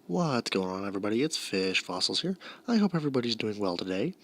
What's going on, everybody? It's Fish Fossils here. I hope everybody's doing well today.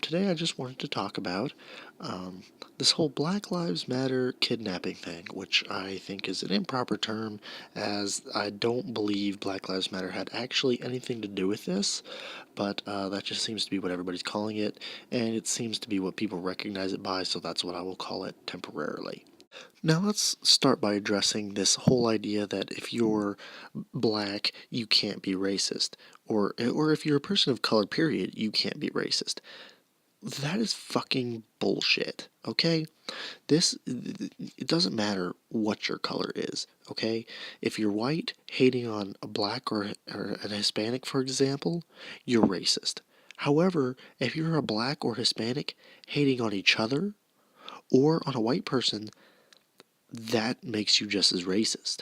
Today I just wanted to talk about um, this whole Black Lives Matter kidnapping thing, which I think is an improper term, as I don't believe Black Lives Matter had actually anything to do with this, but that just seems to be what everybody's calling it, and it seems to be what people recognize it by, so that's what I will call it temporarily. Now let's start by addressing this whole idea that if you're black, you can't be racist, or if you're a person of color, period, you can't be racist. That is fucking bullshit. Okay, it doesn't matter what your color is. Okay, if you're white, hating on a black or an Hispanic, for example, you're racist. However, if you're a black or Hispanic hating on each other or on a white person, that makes you just as racist.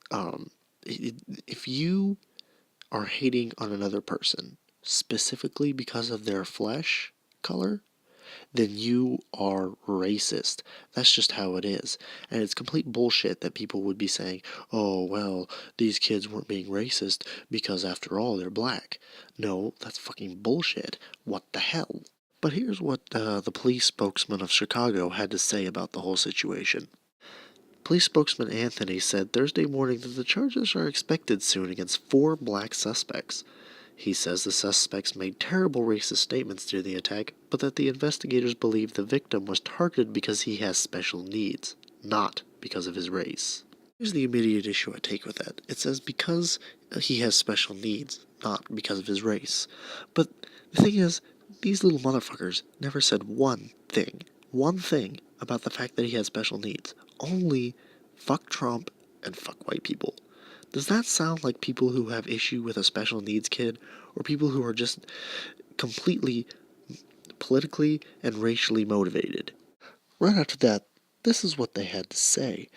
Um, if you are hating on another person specifically because of their flesh color, then you are racist. That's just how it is. And it's complete bullshit that people would be saying, oh, well, these kids weren't being racist because after all, they're black. No, that's fucking bullshit. What the hell? But here's what the police spokesman of Chicago had to say about the whole situation. Police spokesman Anthony said Thursday morning that the charges are expected soon against 4 black suspects. He says the suspects made terrible racist statements during the attack, but that the investigators believe the victim was targeted because he has special needs, not because of his race. Here's the immediate issue I take with that. It says because he has special needs, not because of his race. But the thing is, these little motherfuckers never said one thing about the fact that he had special needs. Only fuck Trump and fuck white people. Does that sound like people who have issue with a special needs kid, or people who are just completely politically and racially motivated? Right after that, this is what they had to say.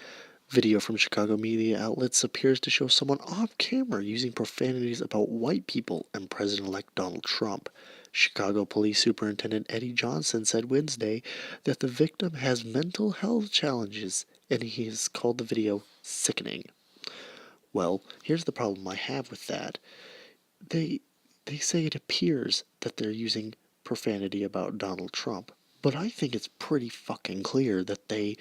Video from Chicago media outlets appears to show someone off camera using profanities about white people and President-elect Donald Trump. Chicago Police Superintendent Eddie Johnson said Wednesday that the victim has mental health challenges, and he has called the video sickening. Well, here's the problem I have with that. They they say it appears that they're using profanity about Donald Trump, but I think it's pretty fucking clear that they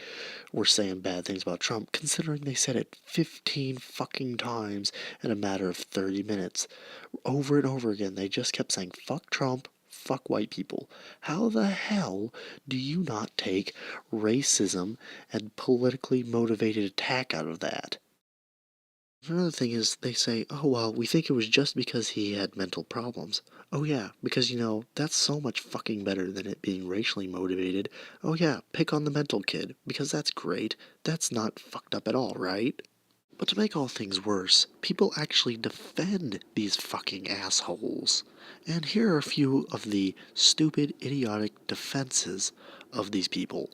were saying bad things about Trump, considering they said it 15 fucking times in a matter of 30 minutes. Over and over again, they just kept saying, fuck Trump, fuck white people. How the hell do you not take racism and politically motivated attack out of that? Another thing is, they say, oh, well, we think it was just because he had mental problems. Oh, yeah, because, that's so much fucking better than it being racially motivated. Oh, yeah, pick on the mental kid, because that's great. That's not fucked up at all, right? But to make all things worse, people actually defend these fucking assholes. And here are a few of the stupid, idiotic defenses of these people.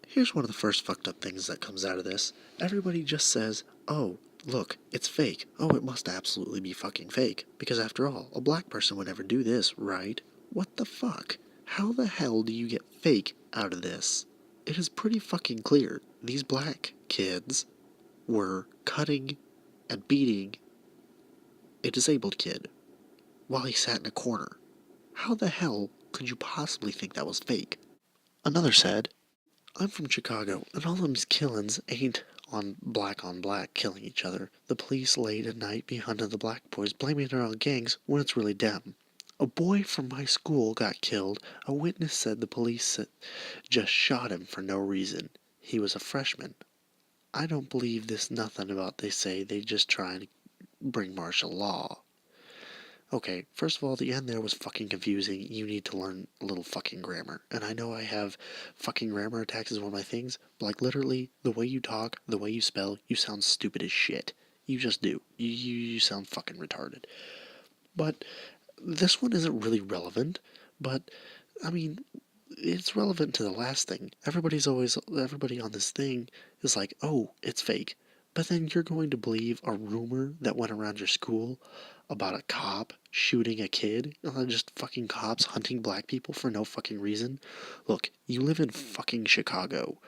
Here's one of the first fucked up things that comes out of this. Everybody just says, oh, look, it's fake. Oh, it must absolutely be fucking fake. Because after all, a black person would never do this, right? What the fuck? How the hell do you get fake out of this? It is pretty fucking clear. These black kids were cutting and beating a disabled kid while he sat in a corner. How the hell could you possibly think that was fake? Another said, I'm from Chicago, and all them killings ain't on black killing each other. The police late at night be hunting the black boys, blaming it on gangs when it's really them. A boy from my school got killed. A witness said the police just shot him for no reason. He was a freshman. I don't believe this nothing about they say they just trying to bring martial law. Okay, first of all, the end there was fucking confusing. You need to learn a little fucking grammar. And I know I have fucking grammar attacks as one of my things, but like literally, the way you talk, the way you spell, you sound stupid as shit. You just do. You sound fucking retarded. But this one isn't really relevant, but I mean, it's relevant to the last thing. Everybody on this thing is like, oh, it's fake. But then you're going to believe a rumor that went around your school about a cop shooting a kid? Just fucking cops hunting black people for no fucking reason? Look, you live in fucking Chicago.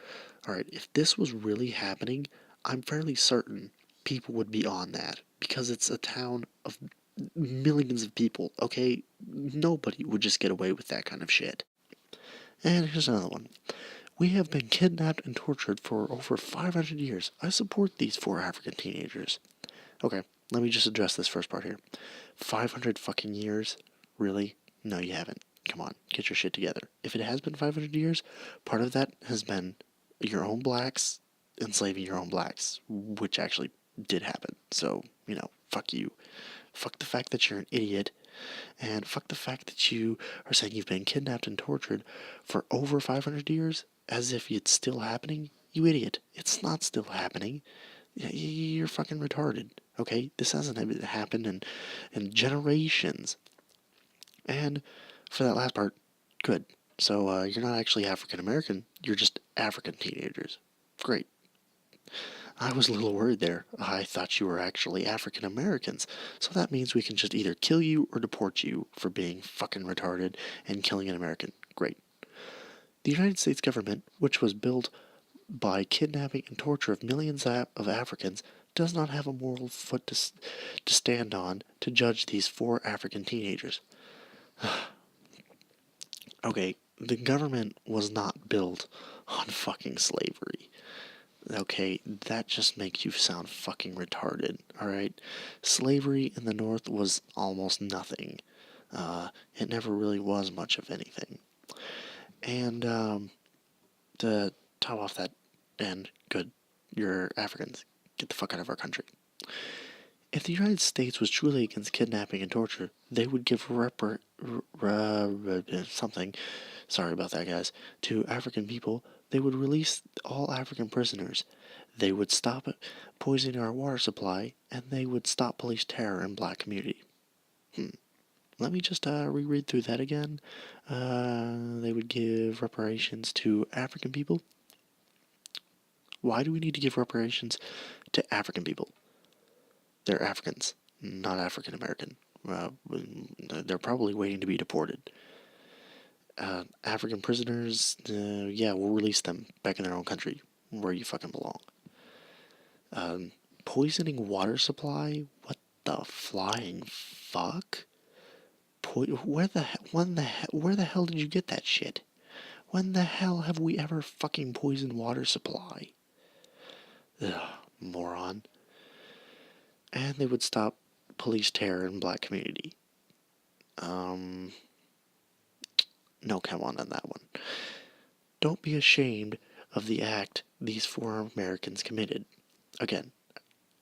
Alright, if this was really happening, I'm fairly certain people would be on that. because it's a town of millions of people, okay? Nobody would just get away with that kind of shit. And here's another one. We have been kidnapped and tortured for over 500 years. I support these 4 African teenagers. Okay, let me just address this first part here. 500 fucking years? Really? No, you haven't. Come on, get your shit together. If it has been 500 years, part of that has been your own blacks enslaving your own blacks, which actually did happen. So, fuck you. Fuck the fact that you're an idiot, and fuck the fact that you are saying you've been kidnapped and tortured for over 500 years as if it's still happening. You idiot. It's not still happening. You're fucking retarded, okay? This hasn't happened in generations. And for that last part, good. So you're not actually African American, you're just African teenagers. Great. I was a little worried there. I thought you were actually African Americans. So that means we can just either kill you or deport you for being fucking retarded and killing an American. Great. The United States government, which was built by kidnapping and torture of millions of Africans, does not have a moral foot to stand on to judge these 4 African teenagers. Okay, the government was not built on fucking slavery. Okay, that just makes you sound fucking retarded, alright? Slavery in the North was almost nothing. It never really was much of anything. And, to top off that, and good, you're Africans. Get the fuck out of our country. If the United States was truly against kidnapping and torture, they would give something, sorry about that, guys, to African people. They would release all African prisoners. They would stop poisoning our water supply, and they would stop police terror in black community. Let me just reread through that again. They would give reparations to African people. Why do we need to give reparations to African people? They're Africans, not African American. They're probably waiting to be deported. African prisoners, yeah, we'll release them back in their own country, where you fucking belong. Poisoning water supply? What the flying fuck? Where the hell did you get that shit? When the hell have we ever fucking poisoned water supply? Ugh, moron. And they would stop police terror in black community. No, come on that one. Don't be ashamed of the act these 4 Americans committed.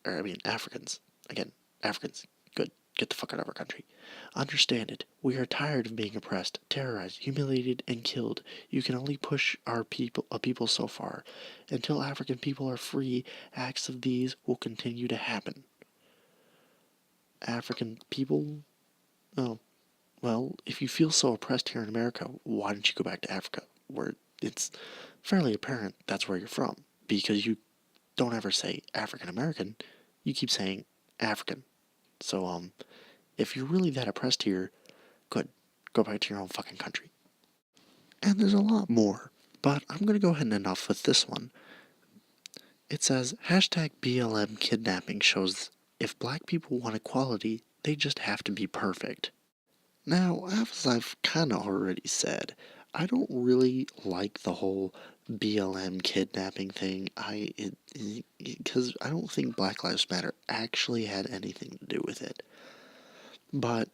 Africans. Again, Africans. Good. Get the fuck out of our country. Understand it. We are tired of being oppressed, terrorized, humiliated, and killed. You can only push a people so far. Until African people are free, acts of these will continue to happen. African people? Oh, well, if you feel so oppressed here in America, why don't you go back to Africa, where it's fairly apparent that's where you're from, because you don't ever say African American, you keep saying African. So, if you're really that oppressed here, good, go back to your own fucking country. And there's a lot more, but I'm gonna go ahead and end off with this one. It says, #BLM kidnapping shows if black people want equality, they just have to be perfect. Now, as I've kind of already said, I don't really like the whole BLM kidnapping thing. Because I don't think Black Lives Matter actually had anything to do with it. But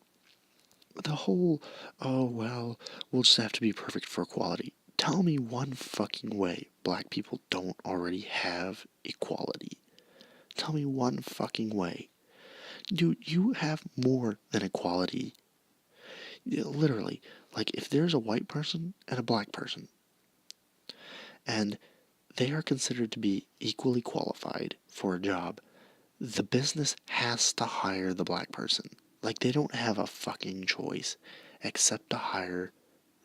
the whole, oh well, we'll just have to be perfect for equality. Tell me one fucking way black people don't already have equality. Tell me one fucking way. Dude, you have more than equality. Literally, like if there's a white person and a black person, and they are considered to be equally qualified for a job, the business has to hire the black person. Like they don't have a fucking choice except to hire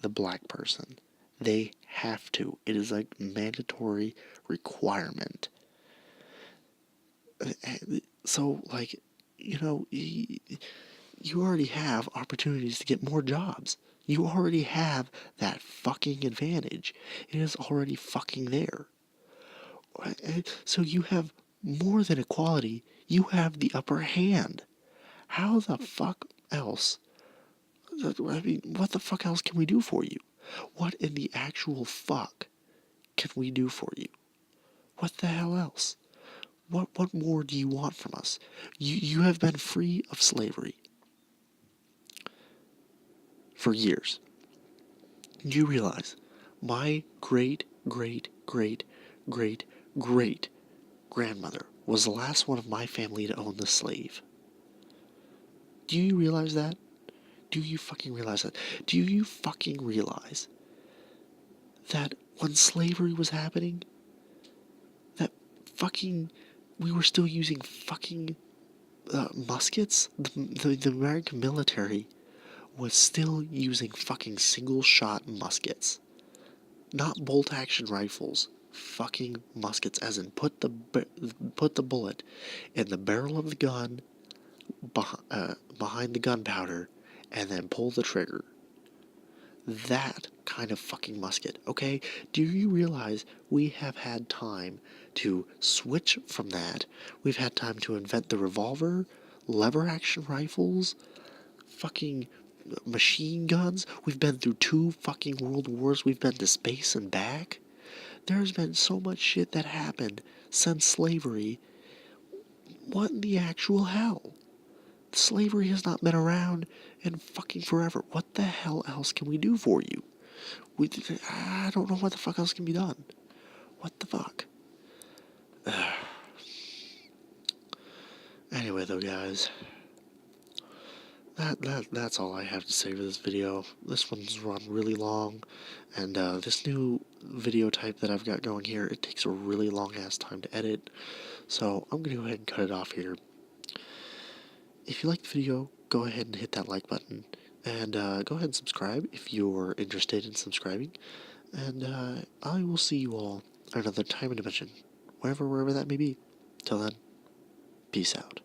the black person. They have to. It is like mandatory requirement. So like, you already have opportunities to get more jobs. You already have that fucking advantage. It is already fucking there. So you have more than equality. You have the upper hand. How the fuck else? I mean, what the fuck else can we do for you? What in the actual fuck can we do for you? What the hell else? What more do you want from us? You have been free of slavery for years. Do you realize my great great great great great grandmother was the last one of my family to own the slave? Do you realize that? Do you fucking realize that? Do you fucking realize that when slavery was happening, that fucking we were still using fucking muskets? The American military was still using fucking single shot muskets, not bolt action rifles. Fucking muskets, as in put the bullet in the barrel of the gun behind the gunpowder, and then pull the trigger. That kind of fucking musket, okay? Do you realize we have had time to switch from that? We've had time to invent the revolver, lever action rifles, fucking machine guns. We've been through 2 fucking world wars. We've been to space and back. There's been so much shit that happened since slavery. What in the actual hell? Slavery has not been around in fucking forever. What the hell else can we do for you? I don't know what the fuck else can be done. What the fuck? Anyway, though, guys, that's all I have to say for this video. This one's run really long, and this new video type that I've got going here, it takes a really long ass time to edit, so I'm gonna go ahead and cut it off here. If you like the video, go ahead and hit that like button, and go ahead and subscribe if you're interested in subscribing, and I will see you all another time and dimension, wherever that may be. Till then, peace out.